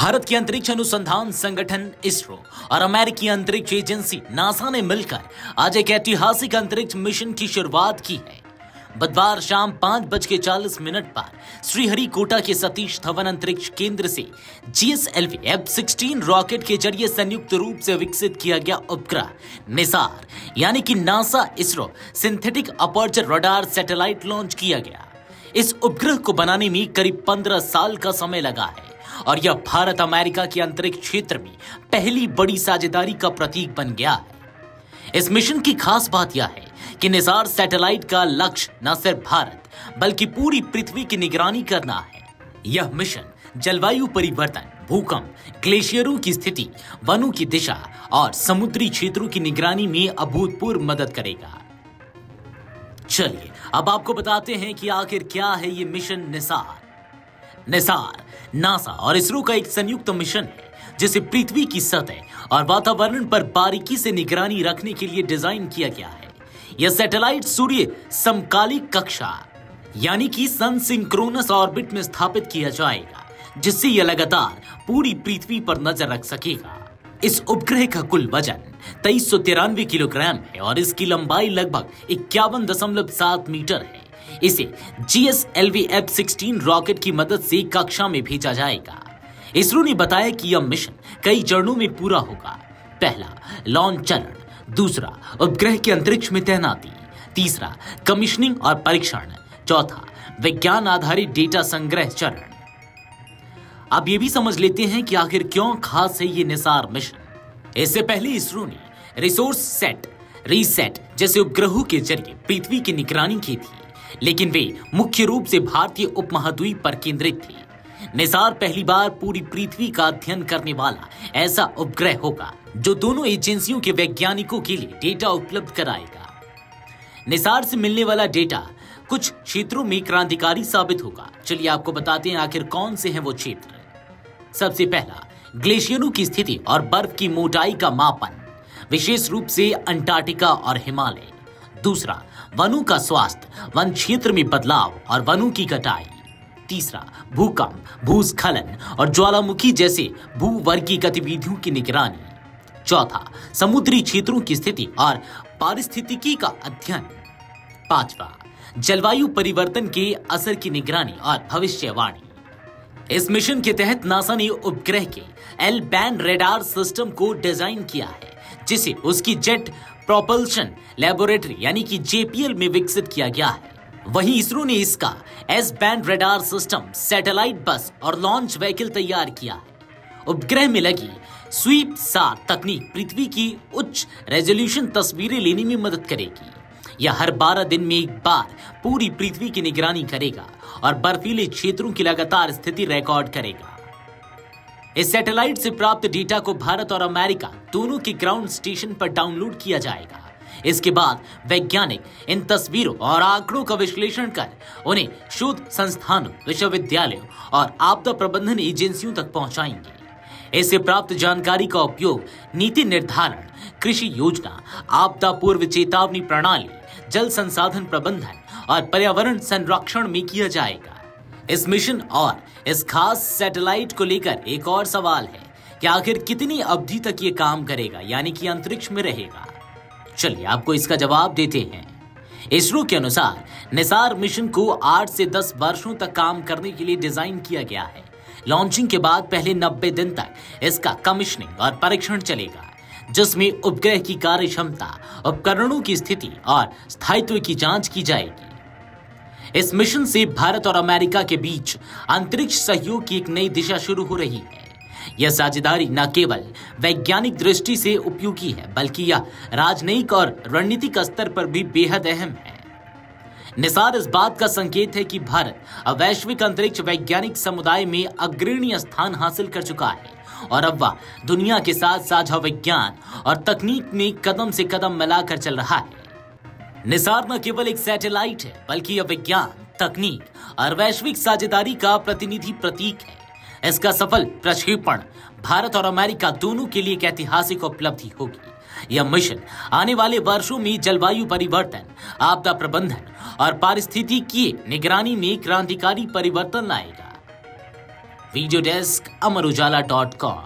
भारत के अंतरिक्ष अनुसंधान संगठन इसरो और अमेरिकी अंतरिक्ष एजेंसी नासा ने मिलकर आज एक ऐतिहासिक अंतरिक्ष मिशन की शुरुआत की है। बुधवार शाम 5:40 पर श्रीहरिकोटा के सतीश धवन अंतरिक्ष केंद्र से GSLV F-16 रॉकेट के जरिए संयुक्त रूप से विकसित किया गया उपग्रह निसार यानी कि NASA ISRO synthetic aperture radar satellite launch किया गया। इस उपग्रह को बनाने में करीब 15 साल का समय लगा है और यह भारत अमेरिका के अंतरिक्ष क्षेत्र में पहली बड़ी साझेदारी का प्रतीक बन गया है। इस मिशन की खास बात यह है कि निसार सैटेलाइट का लक्ष्य न सिर्फ भारत बल्कि पूरी पृथ्वी की निगरानी करना है। यह मिशन जलवायु परिवर्तन, भूकंप, ग्लेशियरों की स्थिति, वनों की दिशा और समुद्री क्षेत्रों की निगरानी में अभूतपूर्व मदद करेगा। चलिए अब आपको बताते हैं कि आखिर क्या है ये मिशन निसार। निसार नासा और इसरो का एक संयुक्त मिशन है जिसे पृथ्वी की सतह और वातावरण पर बारीकी से निगरानी रखने के लिए डिजाइन किया गया है। यह सैटेलाइट सूर्य समकालिक कक्षा यानी कि सन सिंक्रोनस ऑर्बिट में स्थापित किया जाएगा, जिससे यह लगातार पूरी पृथ्वी पर नजर रख सकेगा। इस उपग्रह का कुल वजन 2393 किलोग्राम है और इसकी लंबाई लगभग 51.7 मीटर है। इसे GSLV F-16 रॉकेट की मदद से कक्षा में भेजा जाएगा। इसरो ने बताया कि यह मिशन कई चरणों में पूरा होगा। पहला, लॉन्च चरण। दूसरा, उपग्रह के अंतरिक्ष में तैनाती। तीसरा, कमीशनिंग और परीक्षण। चौथा, विज्ञान आधारित डेटा संग्रह चरण। अब ये भी समझ लेते हैं कि आखिर क्यों खास है ये निसार मिशन। इससे पहले इसरो ने रिसोर्स सेट, रीसेट जैसे उपग्रहों के जरिए पृथ्वी की निगरानी की थी, लेकिन वे मुख्य रूप से भारतीय उपमहाद्वीप पर केंद्रित थे। निसार पहली बार पूरी पृथ्वी का अध्ययन करने वाला ऐसा उपग्रह होगा जो दोनों एजेंसियों के वैज्ञानिकों के लिए डेटा उपलब्ध कराएगा। निसार से मिलने वाला डेटा कुछ क्षेत्रों में क्रांतिकारी साबित होगा। चलिए आपको बताते हैं आखिर कौन से हैं वो क्षेत्र। सबसे पहला, ग्लेशियरों की स्थिति और बर्फ की मोटाई का मापन, विशेष रूप से अंटार्कटिका और हिमालय। दूसरा, वनों का स्वास्थ्य, वन क्षेत्र में बदलाव और वनों की कटाई। तीसरा, भूकंप, भूस्खलन और ज्वालामुखी जैसे भूवर्गीय गतिविधियों की निगरानी। चौथा, समुद्री क्षेत्रों की स्थिति और पारिस्थितिकी का अध्ययन। पांचवा, जलवायु परिवर्तन के असर की निगरानी और भविष्यवाणी। इस मिशन के तहत नासा ने उपग्रह के एल बैंड रडार सिस्टम को डिजाइन किया है, जिसे उसकी जेट प्रोपल्शन लैबोरेटरी यानी कि JPL में विकसित किया गया है। वहीं इसरो ने इसका S band radar system, satellite बस और लॉन्च व्हीकल तैयार किया है। उपग्रह में लगी स्वीप सार तकनीक पृथ्वी की उच्च रेजोल्यूशन तस्वीरें लेने में मदद करेगी। यह हर 12 दिन में एक बार पूरी पृथ्वी की निगरानी करेगा और बर्फीले क्षेत्रों की लगातार स्थिति रिकॉर्ड करेगा। इस सैटेलाइट से प्राप्त डेटा को भारत और अमेरिका दोनों के ग्राउंड स्टेशन पर डाउनलोड किया जाएगा। इसके बाद वैज्ञानिक इन तस्वीरों और आंकड़ों का विश्लेषण कर उन्हें शोध संस्थानों, विश्वविद्यालयों और आपदा प्रबंधन एजेंसियों तक पहुंचाएंगे। इससे प्राप्त जानकारी का उपयोग नीति निर्धारण, कृषि योजना, आपदा पूर्व चेतावनी प्रणाली, जल संसाधन प्रबंधन और पर्यावरण संरक्षण में किया जाएगा। इस मिशन और इस खास सैटेलाइट को लेकर एक और सवाल है कि आखिर कितनी अवधि तक ये काम करेगा, यानी कि अंतरिक्ष में रहेगा। चलिए आपको इसका जवाब देते हैं। इसरो के अनुसार निसार मिशन को 8 से 10 वर्षों तक काम करने के लिए डिजाइन किया गया है। लॉन्चिंग के बाद पहले 90 दिन तक इसका कमीशनिंग और परीक्षण चलेगा, जिसमें उपग्रह की कार्य क्षमता, उपकरणों की स्थिति और स्थायित्व की जांच की जाएगी। इस मिशन से भारत और अमेरिका के बीच अंतरिक्ष सहयोग की एक नई दिशा शुरू हो रही है। यह साझेदारी न केवल वैज्ञानिक दृष्टि से उपयोगी है, बल्कि यह राजनयिक और रणनीतिक स्तर पर भी बेहद अहम है। निसार इस बात का संकेत है कि भारत अब वैश्विक अंतरिक्ष वैज्ञानिक समुदाय में अग्रणी स्थान हासिल कर चुका है और अब वह दुनिया के साथ साझा विज्ञान और तकनीक में कदम से कदम मिलाकर चल रहा है। निसार न केवल एक सैटेलाइट है, बल्कि यह विज्ञान, तकनीक और वैश्विक साझेदारी का प्रतिनिधि प्रतीक है। इसका सफल प्रक्षेपण भारत और अमेरिका दोनों के लिए एक ऐतिहासिक उपलब्धि होगी। यह मिशन आने वाले वर्षों में जलवायु परिवर्तन, आपदा प्रबंधन और पारिस्थितिकी निगरानी में क्रांतिकारी परिवर्तन लाएगा। Video desk amarujala.com।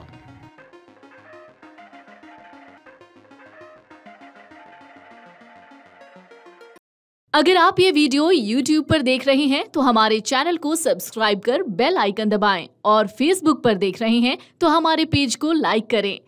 अगर आप ये वीडियो YouTube पर देख रहे हैं तो हमारे चैनल को सब्सक्राइब कर बेल आइकन दबाएं और Facebook पर देख रहे हैं तो हमारे पेज को लाइक करें।